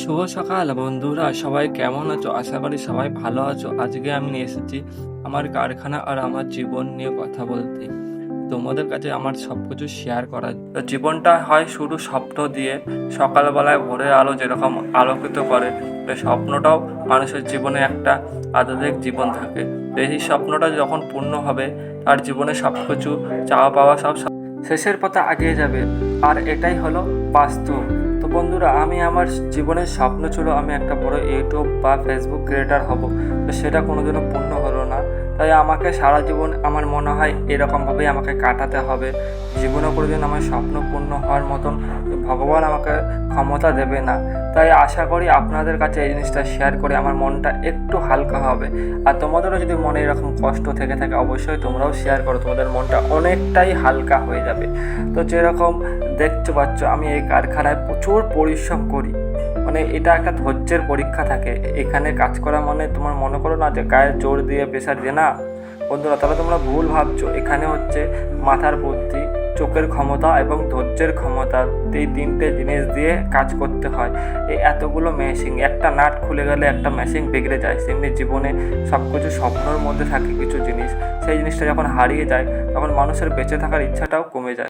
শুভ সকাল বন্ধুরা, সবাই কেমন আছো? আশা করি সবাই ভালো আছো। আজকে আমি নিয়ে এসেছি আমার কারখানা আর আমার জীবন নিয়ে কথা বলতে, তোমাদের কাছে আমার সব কিছু শেয়ার করার। তো জীবনটা হয় শুধু স্বপ্ন দিয়ে। সকালবেলায় ভোরের আলো যেরকম আলোকিত করে, এই স্বপ্নটাও মানুষের জীবনে একটা আধ্যাত্মিক জীবন থাকে। তো এই স্বপ্নটা যখন পূর্ণ হবে, তার জীবনে সব কিছু চাওয়া পাওয়া সব শেষের পথে এগিয়ে যাবে। আর এটাই হলো বাস্তব। তো বন্ধুরা, আমি আমার জীবনের স্বপ্ন ছিল আমি একটা বড় ইউটিউব বা ফেসবুক ক্রিয়েটার হব। তো সেটা কোনোদিনও পূর্ণ হলো না। তাই আমাকে সারা জীবন আমার মনে হয় এরকমভাবেই আমাকে কাটাতে হবে। জীবনে কোনোদিন আমার স্বপ্ন পূর্ণ হওয়ার মতন ভগবান আমাকে ক্ষমতা দেবে না। তাই আশা করি আপনাদের কাছে এই জিনিসটা শেয়ার করে আমার মনটা একটু হালকা হবে। আর তোমাদেরও যদি মনে এরকম কষ্ট থেকে থাকে, অবশ্যই তোমরাও শেয়ার করো, তোমাদের মনটা অনেকটাই হালকা হয়ে যাবে। তো যেরকম দেখতে পাচ্ছ, আমি এই কারখানায় প্রচুর পরিশ্রম করি। মানে এটা একটা ধৈর্যের পরীক্ষা থাকে। এখানে কাজ করা মানে তোমার মনে করো না যে গায়ে জোর দিয়ে প্রেশার দিয়ে, না বন্ধুরা, তাহলে তোমরা ভুল ভাবছো। এখানে হচ্ছে মাথার বুদ্ধি, চোখের ক্ষমতা এবং ধৈর্যের ক্ষমতা, এই তিনটে জিনিস দিয়ে কাজ করতে হয়। এই এতগুলো মেশিন, একটা নাট খুলে গেলে একটা মেশিন বিগড়ে যায়। সেমনি জীবনে সব কিছু স্বপ্নের মধ্যে থাকে কিছু জিনিস, সেই জিনিসটা যখন হারিয়ে যায় তখন মানুষের বেঁচে থাকার ইচ্ছাটাও কমে যায়।